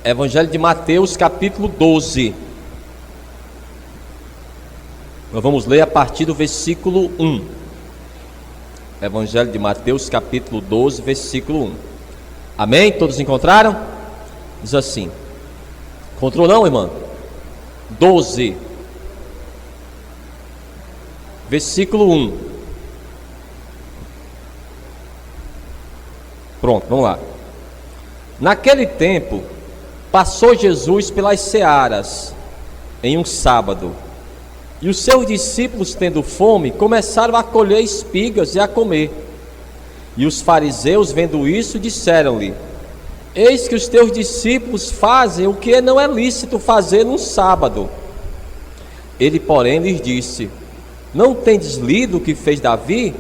Evangelho de Mateus, capítulo 12. Nós vamos ler a partir do versículo 1. Evangelho de Mateus, capítulo 12, versículo 1. Amém? Todos encontraram? Diz assim. Encontrou não, irmão? 12. Versículo 1. Pronto, vamos lá. Naquele tempo, passou Jesus pelas searas em um sábado, e os seus discípulos, tendo fome, começaram a colher espigas e a comer. E os fariseus, vendo isso, disseram-lhe: eis que os teus discípulos fazem o que não é lícito fazer num sábado. Ele, porém, lhes disse: não tendes lido o que fez Davi,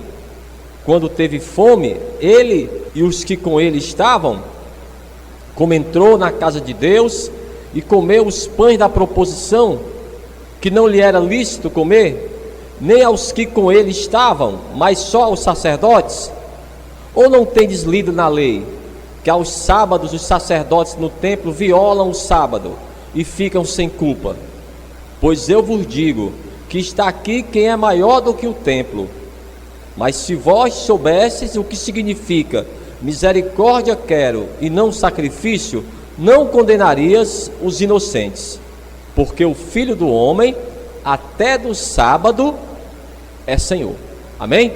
quando teve fome, ele e os que com ele estavam? Como entrou na casa de Deus e comeu os pães da proposição, que não lhe era lícito comer, nem aos que com ele estavam, mas só aos sacerdotes? Ou não tendes lido na lei, que aos sábados os sacerdotes no templo violam o sábado e ficam sem culpa? Pois eu vos digo que está aqui quem é maior do que o templo. Mas se vós soubesseis o que significa misericórdia quero e não sacrifício, não condenarias os inocentes, porque o Filho do Homem até do sábado é Senhor. Amém?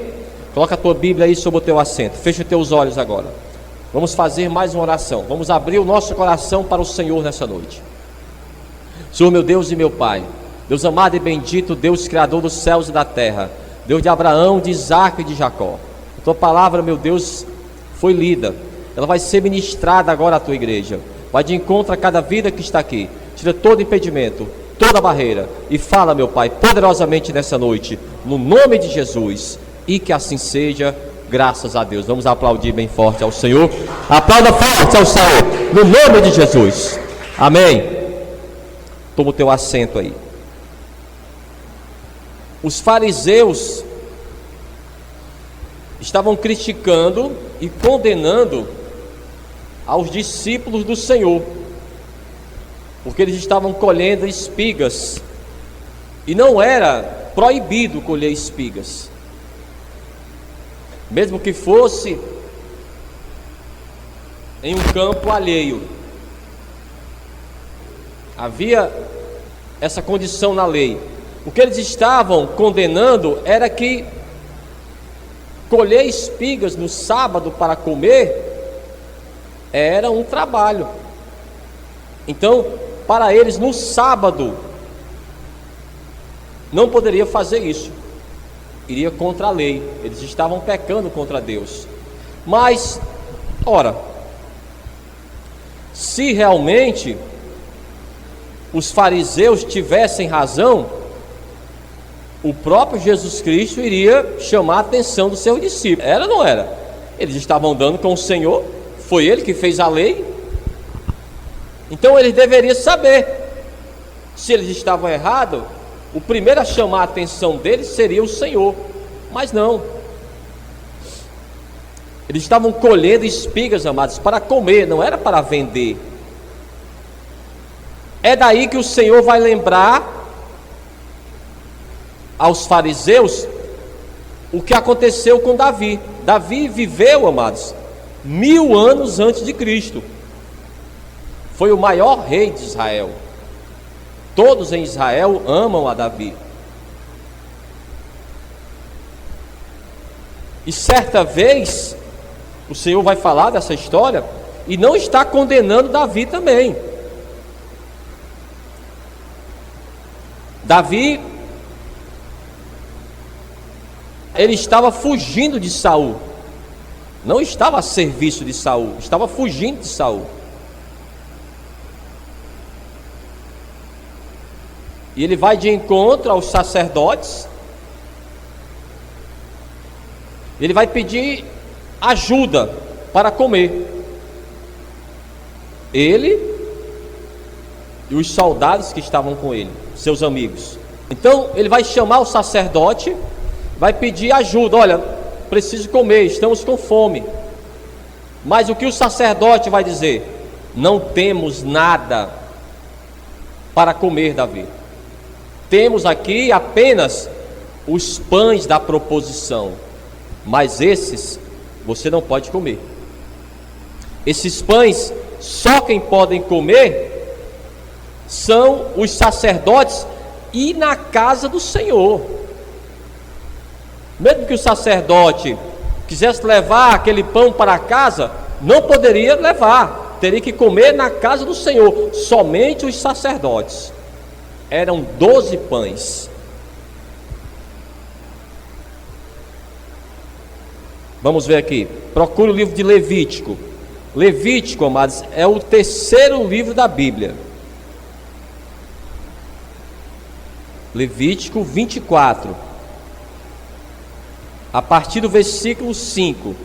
Coloca a tua Bíblia aí sobre o teu assento, fecha os teus olhos agora. Vamos fazer mais uma oração, vamos abrir o nosso coração para o Senhor nessa noite. Senhor, meu Deus e meu Pai, Deus amado e bendito, Deus criador dos céus e da terra, Deus de Abraão, de Isaac e de Jacó, a tua palavra, meu Deus, foi lida, ela vai ser ministrada agora à tua igreja, vai de encontro a cada vida que está aqui, tira todo impedimento, toda barreira, e fala, meu Pai, poderosamente nessa noite, no nome de Jesus, e que assim seja, graças a Deus. Vamos aplaudir bem forte ao Senhor, aplauda forte ao Senhor, no nome de Jesus, amém. Toma o teu assento aí. Os fariseus estavam criticando e condenando aos discípulos do Senhor, porque eles estavam colhendo espigas, e não era proibido colher espigas, mesmo que fosse em um campo alheio. Havia essa condição na lei. O que eles estavam condenando era que colher espigas no sábado para comer era um trabalho. Então, para eles, no sábado, não poderia fazer isso, iria contra a lei, eles estavam pecando contra Deus. Mas, ora, se realmente os fariseus tivessem razão, o próprio Jesus Cristo iria chamar a atenção dos seus discípulos. Era ou não era? Eles estavam andando com o Senhor, foi Ele que fez a lei, então eles deveriam saber. Se eles estavam errados, o primeiro a chamar a atenção deles seria o Senhor, mas não. Eles estavam colhendo espigas, amados, para comer, não era para vender. É daí que o Senhor vai lembrar aos fariseus o que aconteceu com Davi. Davi viveu, amados, 1000 anos antes de Cristo. Foi o maior rei de Israel. Todos em Israel amam a Davi. E certa vez o Senhor vai falar dessa história e não está condenando Davi também. Davi, ele estava fugindo de Saul, não estava a serviço de Saul, estava fugindo de Saul. E ele vai de encontro aos sacerdotes, ele vai pedir ajuda para comer, ele e os soldados que estavam com ele, seus amigos. Então ele vai chamar o sacerdote, vai pedir ajuda. Olha, preciso comer, estamos com fome. Mas o que o sacerdote vai dizer? não temos nada para comer, Davi. Temos aqui apenas os pães da proposição, mas esses você não pode comer. Esses pães, só quem podem comer são os sacerdotes e na casa do Senhor. Mesmo que o sacerdote quisesse levar aquele pão para casa, não poderia levar, teria que comer na casa do Senhor. Somente os sacerdotes. Eram 12 pães. Vamos ver aqui. Procure o livro de Levítico. Levítico, amados, é o terceiro livro da Bíblia. Levítico 24. A partir do versículo 5.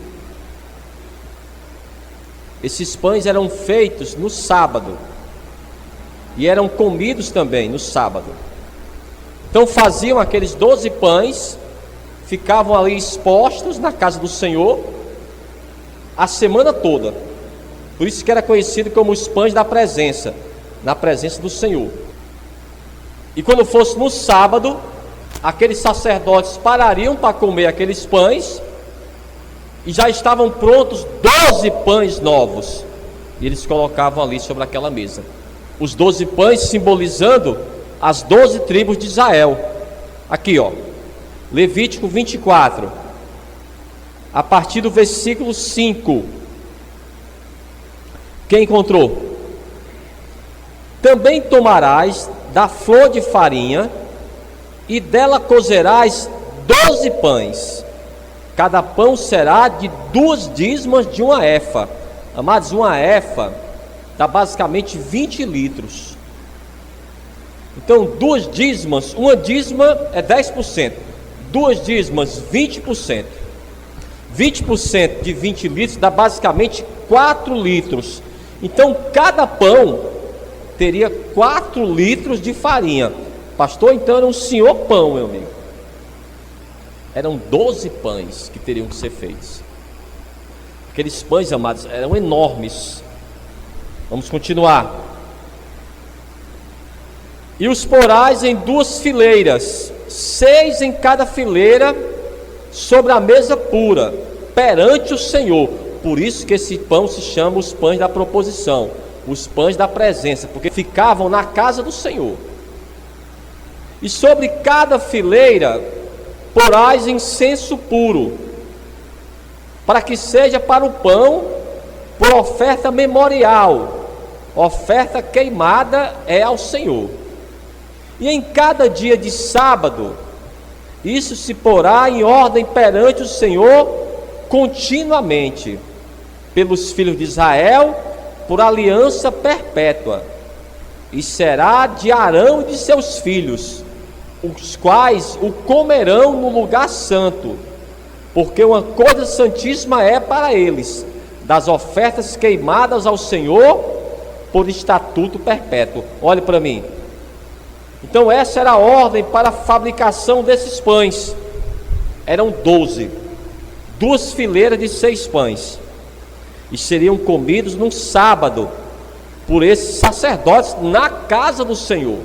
Esses pães eram feitos no sábado e eram comidos também no sábado. Então faziam aqueles 12 pães, ficavam ali expostos na casa do Senhor a semana toda. Por isso que era conhecido como os pães da presença, na presença do Senhor. E quando fosse no sábado, aqueles sacerdotes parariam para comer aqueles pães, e já estavam prontos 12 pães novos, e eles colocavam ali sobre aquela mesa. Os 12 pães simbolizando as 12 tribos de Israel. Aqui, ó, Levítico 24, a partir do versículo 5. Quem encontrou? Também tomarás da flor de farinha, e dela cozerás 12 pães. Cada pão será de 2 dízimos de uma efa. Amados, uma efa dá basicamente 20 litros. Então, 2 dízimas, uma dízima é 10%. 2 dízimas, 20%. 20% de 20 litros dá basicamente 4 litros. Então, cada pão teria 4 litros de farinha. Pastor, então era um senhor pão, meu amigo. Eram 12 pães que teriam que ser feitos. Aqueles pães, amados, eram enormes. Vamos continuar. E os porás em 2 fileiras, 6 em cada fileira, sobre a mesa pura, perante o Senhor. Por isso que esse pão se chama os pães da proposição, os pães da presença, porque ficavam na casa do Senhor. E sobre cada fileira porás incenso puro, para que seja para o pão por oferta memorial. Oferta queimada é ao Senhor. E em cada dia de sábado, isso se porá em ordem perante o Senhor continuamente, pelos filhos de Israel, por aliança perpétua. E será de Arão e de seus filhos, os quais o comerão no lugar santo, porque uma coisa santíssima é para eles, das ofertas queimadas ao Senhor, por estatuto perpétuo. Olhe para mim. Então essa era a ordem para a fabricação desses pães. Eram 12, 2 fileiras de 6 pães, e seriam comidos num sábado, por esses sacerdotes na casa do Senhor.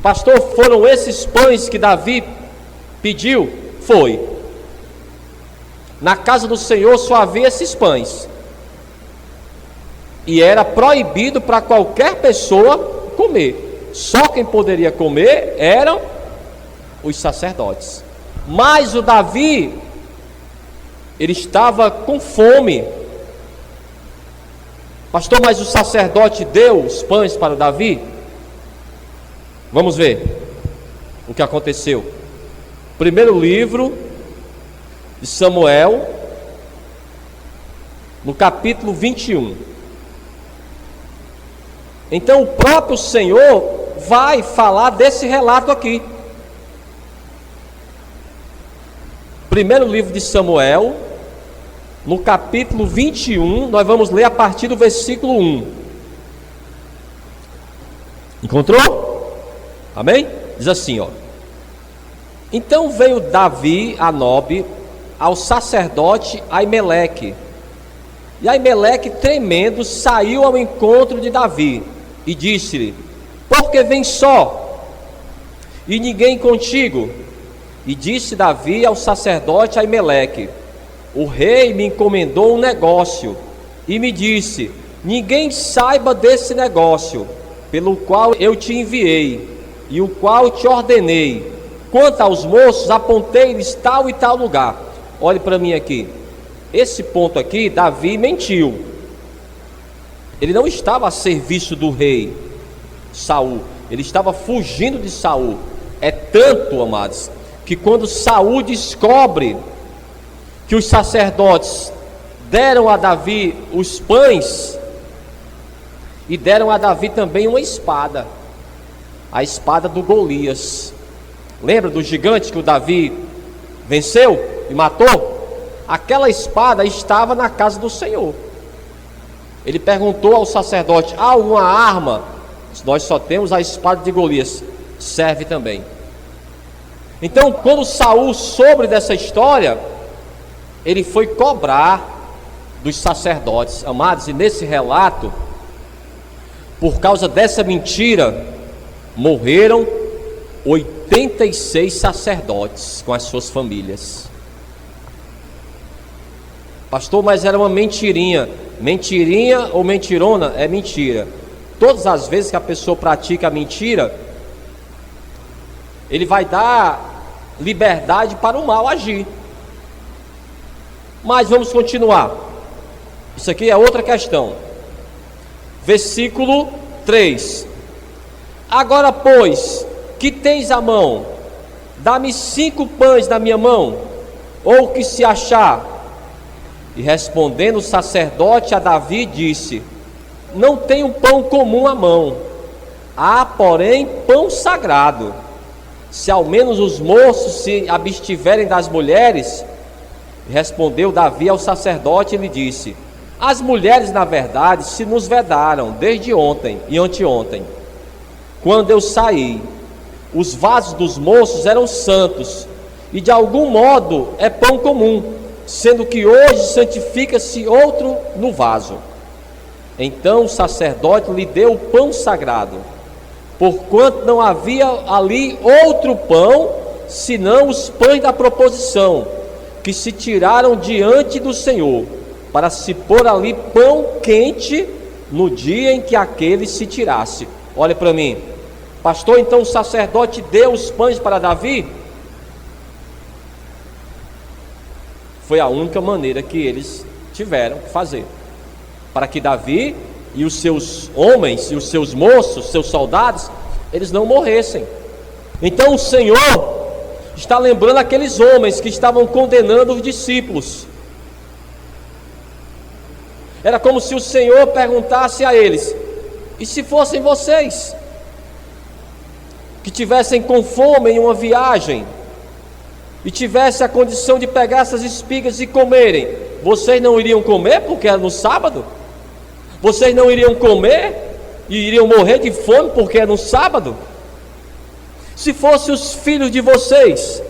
Pastor, foram esses pães que Davi pediu? Foi. Na casa do Senhor só havia esses pães, e era proibido para qualquer pessoa comer. Só quem poderia comer eram os sacerdotes. Mas o Davi, ele estava com fome. Pastor, mas o sacerdote deu os pães para o Davi? Vamos ver o que aconteceu. Primeiro livro de Samuel, no capítulo 21. Então o próprio Senhor vai falar desse relato aqui. Primeiro livro de Samuel, no capítulo 21, nós vamos ler a partir do versículo 1. Encontrou? Amém? Diz assim, ó. Então veio Davi a Nobe, ao sacerdote Aimeleque, E Aimeleque, tremendo, saiu ao encontro de Davi e disse-lhe: por que vem só, e ninguém contigo? E disse Davi ao sacerdote Aimeleque: o rei me encomendou um negócio, e me disse: ninguém saiba desse negócio, pelo qual eu te enviei, e o qual te ordenei. Quanto aos moços, apontei-lhes tal e tal lugar. Olhe para mim aqui. Esse ponto aqui, Davi mentiu. Ele não estava a serviço do rei Saul. Ele estava fugindo de Saul. É tanto, amados, que quando Saul descobre que os sacerdotes deram a Davi os pães, e deram a Davi também uma espada, a espada do Golias. Lembra do gigante que o Davi venceu e matou? Aquela espada estava na casa do Senhor. Ele perguntou ao sacerdote: há alguma arma? Nós só temos a espada de Golias. Serve também. Então, quando Saul soube dessa história, ele foi cobrar dos sacerdotes, amados, e nesse relato, por causa dessa mentira, morreram 86 sacerdotes com as suas famílias. Pastor, mas era uma mentirinha. Mentirinha ou mentirona é mentira. Todas as vezes que a pessoa pratica a mentira, ele vai dar liberdade para o mal agir. Mas vamos continuar. Isso aqui é outra questão. Versículo 3. Agora, pois, que tens à mão? Dá-me 5 pães na minha mão, ou o que se achar. E respondendo o sacerdote a Davi, disse: não tenho pão comum à mão, há porém pão sagrado. Se ao menos os moços se abstiverem das mulheres. Respondeu Davi ao sacerdote e lhe disse: as mulheres, na verdade, se nos vedaram desde ontem e anteontem, quando eu saí. Os vasos dos moços eram santos, e de algum modo é pão comum, sendo que hoje santifica-se outro no vaso. Então o sacerdote lhe deu o pão sagrado, porquanto não havia ali outro pão, senão os pães da proposição, que se tiraram diante do Senhor, para se pôr ali pão quente no dia em que aquele se tirasse. Olha para mim, pastor, então o sacerdote deu os pães para Davi? Foi a única maneira que eles tiveram que fazer, para que Davi e os seus homens e os seus moços, seus soldados, eles não morressem. Então o Senhor está lembrando aqueles homens que estavam condenando os discípulos. Era como se o Senhor perguntasse a eles: e se fossem vocês, que tivessem com fome em uma viagem, e tivessem a condição de pegar essas espigas e comerem, vocês não iriam comer porque era no sábado? Vocês não iriam comer e iriam morrer de fome porque é no sábado? Se fossem os filhos de vocês,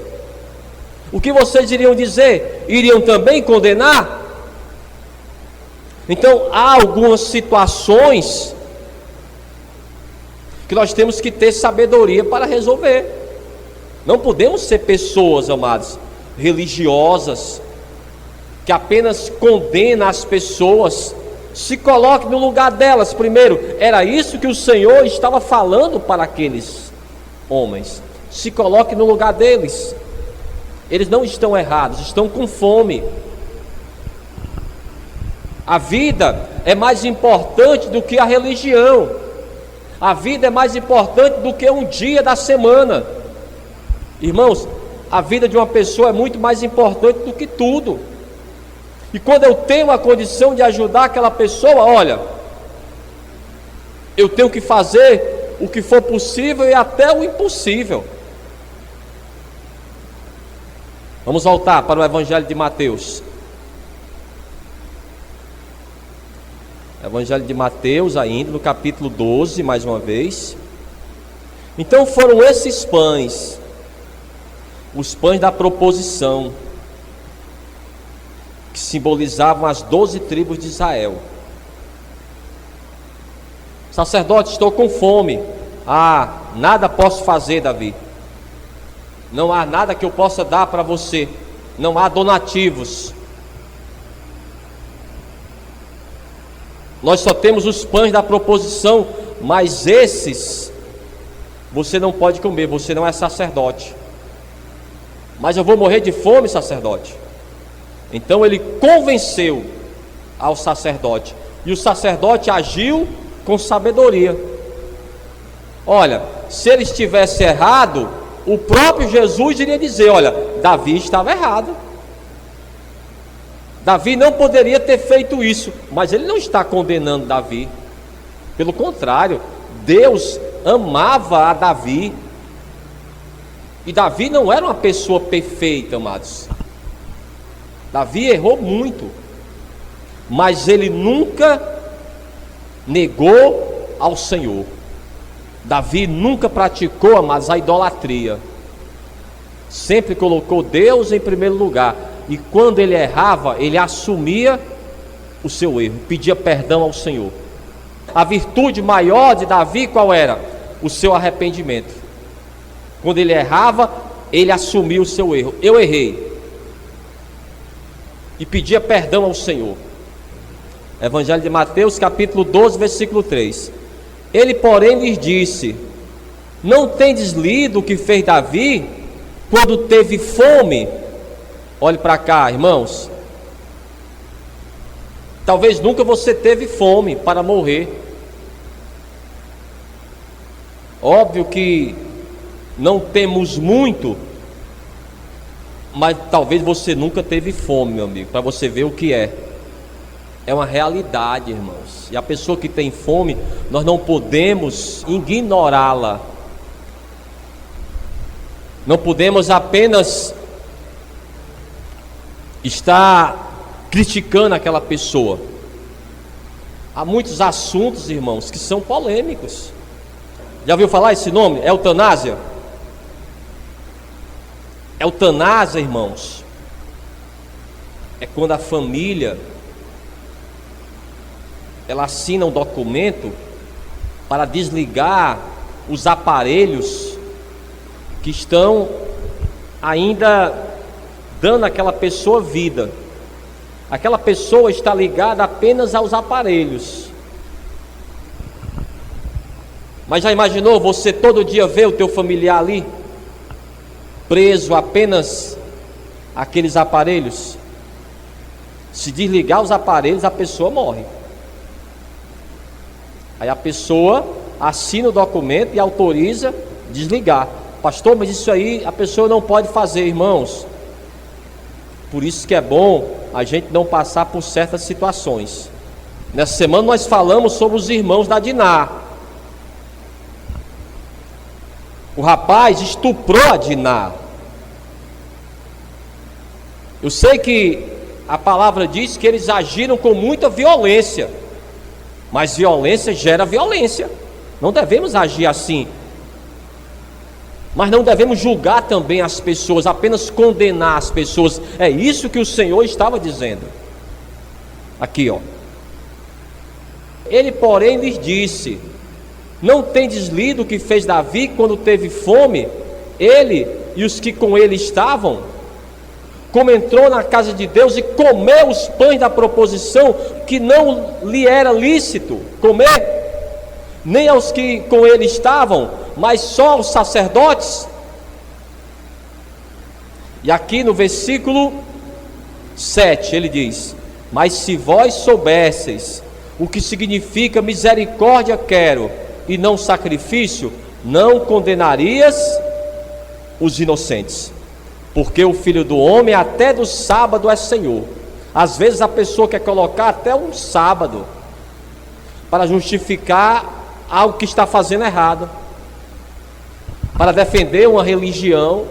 o que vocês iriam dizer? Iriam também condenar? Então há algumas situações que nós temos que ter sabedoria para resolver. Não podemos ser pessoas, amados, religiosas, que apenas condenam as pessoas. Se coloque no lugar delas primeiro. Era isso que o Senhor estava falando para aqueles homens. Se coloque no lugar deles. Eles não estão errados, estão com fome. A vida é mais importante do que a religião. A vida é mais importante do que um dia da semana. Irmãos, a vida de uma pessoa é muito mais importante do que tudo. E quando eu tenho a condição de ajudar aquela pessoa, olha, eu tenho que fazer o que for possível e até o impossível. Vamos voltar para o Evangelho de Mateus. Evangelho de Mateus ainda, no capítulo 12, mais uma vez. Então foram esses pães, os pães da proposição, que simbolizavam as 12 tribos de Israel. Sacerdote, estou com fome. Ah, nada posso fazer, Davi. Não há nada que eu possa dar para você. Não há donativos. Nós só temos os pães da proposição, mas esses você não pode comer, você não é sacerdote. Mas eu vou morrer de fome, sacerdote. Então ele convenceu ao sacerdote, e o sacerdote agiu com sabedoria. Olha, se ele estivesse errado, o próprio Jesus iria dizer: olha, Davi estava errado. Davi não poderia ter feito isso, mas ele não está condenando Davi. Pelo contrário, Deus amava a Davi. E Davi não era uma pessoa perfeita, amados. Davi errou muito, mas ele nunca negou ao Senhor. Davi nunca praticou, amados, a idolatria. Sempre colocou Deus em primeiro lugar. E quando ele errava, ele assumia o seu erro, pedia perdão ao Senhor. A virtude maior de Davi qual era? O seu arrependimento. Quando ele errava, ele assumia o seu erro. Eu errei. E pedia perdão ao Senhor. Evangelho de Mateus, capítulo 12, versículo 3. Ele, porém, lhes disse: não tendes lido o que fez Davi quando teve fome? Olhe para cá, irmãos. Talvez nunca você teve fome para morrer. Óbvio que não temos muito, mas talvez você nunca teve fome, meu amigo, para você ver o que é. É uma realidade, irmãos. E a pessoa que tem fome, nós não podemos ignorá-la. Não podemos apenas estar criticando aquela pessoa. Há muitos assuntos, irmãos, que são polêmicos. Já ouviu falar esse nome? Eutanásia? Eutanásia, irmãos, é quando a família ela assina um documento para desligar os aparelhos que estão ainda dando àquela pessoa vida. Aquela pessoa está ligada apenas aos aparelhos. Mas já imaginou você todo dia ver o teu familiar ali, preso apenas àqueles aparelhos? Se desligar os aparelhos, a pessoa morre. Aí a pessoa assina o documento e autoriza desligar. Pastor, mas isso aí a pessoa não pode fazer, irmãos. Por isso que é bom a gente não passar por certas situações. Nessa semana nós falamos sobre os irmãos da Diná. O rapaz estuprou a Diná. Eu sei que a palavra diz que eles agiram com muita violência, mas violência gera violência. Não devemos agir assim. Mas não devemos julgar também as pessoas, apenas condenar as pessoas. É isso que o Senhor estava dizendo. Aqui, ó. Ele, porém, lhes disse: não tendes lido o que fez Davi quando teve fome? Ele e os que com ele estavam, como entrou na casa de Deus e comeu os pães da proposição, que não lhe era lícito comer, nem aos que com ele estavam, mas só aos sacerdotes. E aqui no versículo 7 ele diz: mas se vós soubesseis o que significa misericórdia quero e não sacrifício, não condenarias os inocentes, porque o Filho do Homem até do sábado é Senhor. Às vezes a pessoa quer colocar até um sábado para justificar algo que está fazendo errado, para defender uma religião.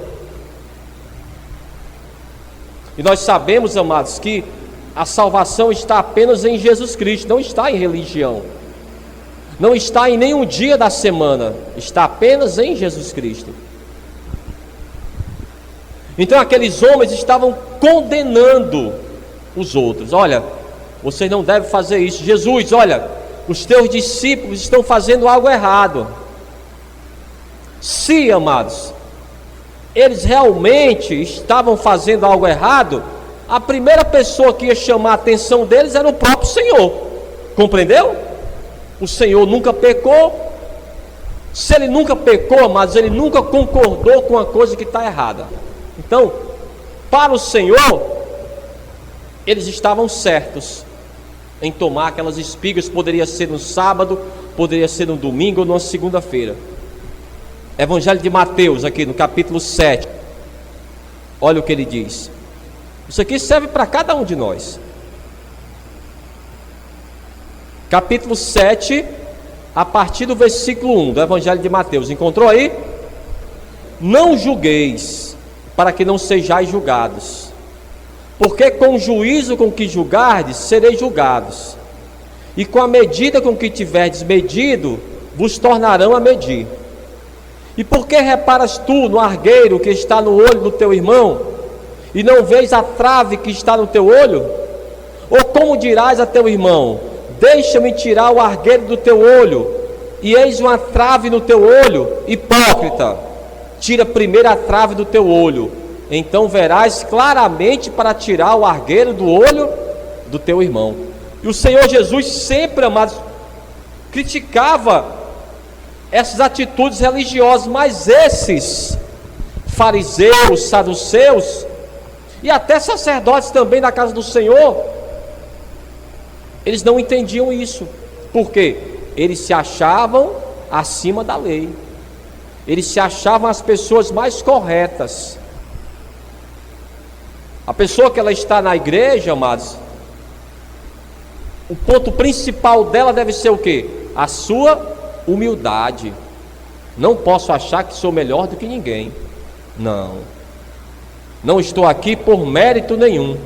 E nós sabemos, amados, que a salvação está apenas em Jesus Cristo, não está em religião, não está em nenhum dia da semana, está apenas em Jesus Cristo. Então aqueles homens estavam condenando os outros: olha, vocês não devem fazer isso. Jesus, olha, os teus discípulos estão fazendo algo errado. Se, amados, eles realmente estavam fazendo algo errado, a primeira pessoa que ia chamar a atenção deles era o próprio Senhor. Compreendeu? O Senhor nunca pecou. Se ele nunca pecou, amados, ele nunca concordou com a coisa que está errada. Então, para o Senhor, eles estavam certos em tomar aquelas espigas. Poderia ser no sábado, poderia ser no domingo ou numa segunda-feira. Evangelho de Mateus, aqui no capítulo 7. Olha o que ele diz. Isso aqui serve para cada um de nós. Capítulo 7, a partir do versículo 1 do Evangelho de Mateus. Encontrou aí? Não julgueis, para que não sejais julgados, porque com o juízo com que julgardes, sereis julgados, e com a medida com que tiverdes medido, vos tornarão a medir. E por que reparas tu no argueiro que está no olho do teu irmão, e não vês a trave que está no teu olho? Ou como dirás a teu irmão: deixa-me tirar o argueiro do teu olho, e eis uma trave no teu olho? Hipócrita, tira primeiro a trave do teu olho, então verás claramente para tirar o argueiro do olho do teu irmão. E o Senhor Jesus sempre, amados, criticava essas atitudes religiosas, mas esses fariseus, saduceus e até sacerdotes também da casa do Senhor, eles não entendiam isso. Por quê? Eles se achavam acima da lei, eles se achavam as pessoas mais corretas. A pessoa que ela está na igreja, amados, o ponto principal dela deve ser o quê? A sua humildade. Não posso achar que sou melhor do que ninguém. Não estou aqui por mérito nenhum.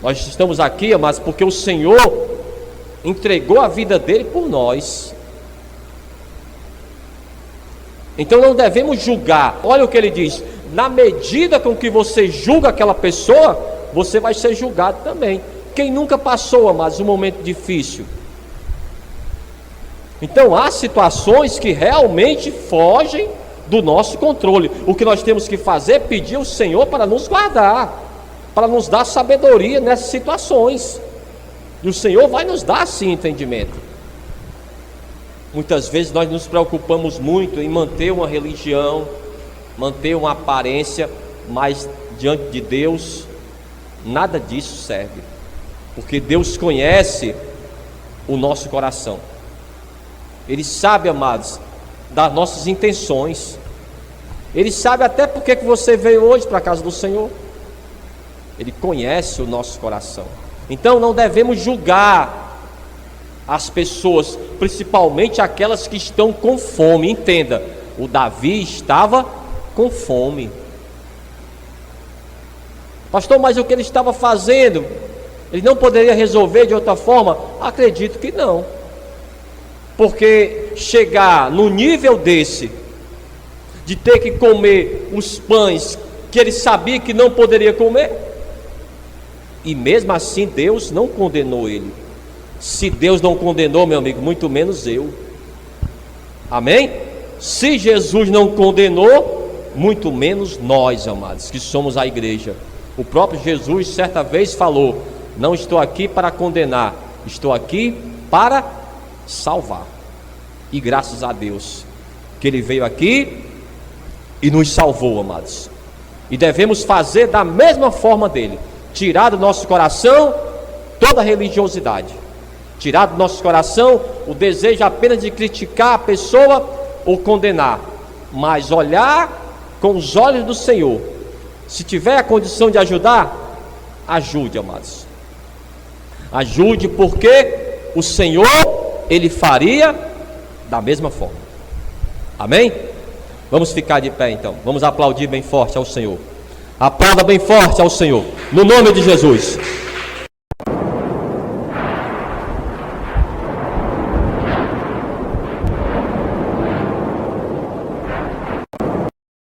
Nós estamos aqui, amados, porque o Senhor entregou a vida dele por nós. Então não devemos julgar. Olha o que ele diz: na medida com que você julga aquela pessoa, você vai ser julgado também. Quem nunca passou, amados, um momento difícil? Então há situações que realmente fogem do nosso controle. O que nós temos que fazer é pedir ao Senhor para nos guardar, para nos dar sabedoria nessas situações. E o Senhor vai nos dar sim entendimento. Muitas vezes nós nos preocupamos muito em manter uma religião, manter uma aparência, mas diante de Deus nada disso serve, porque Deus conhece o nosso coração. Ele sabe, amados, das nossas intenções. Ele sabe até porque que você veio hoje para a casa do Senhor. Ele conhece o nosso coração. Então não devemos julgar as pessoas, principalmente aquelas que estão com fome. Entenda, o Davi estava com fome. Pastor, mas o que ele estava fazendo, ele não poderia resolver de outra forma? Acredito que não. Porque chegar no nível desse, de ter que comer os pães que ele sabia que não poderia comer, e mesmo assim Deus não condenou ele. Se Deus não condenou, meu amigo, muito menos eu. Amém? Se Jesus não condenou, muito menos nós, amados, que somos a igreja. O próprio Jesus certa vez falou: não estou aqui para condenar, estou aqui para salvar. E graças a Deus que Ele veio aqui e nos salvou, amados. E devemos fazer da mesma forma dele: tirar do nosso coração toda religiosidade, tirar do nosso coração o desejo apenas de criticar a pessoa ou condenar, mas olhar com os olhos do Senhor. Se tiver a condição de ajudar, ajude, amados. Ajude, porque o Senhor, Ele faria da mesma forma. Amém? Vamos ficar de pé então. Vamos aplaudir bem forte ao Senhor. Aplauda bem forte ao Senhor, no nome de Jesus.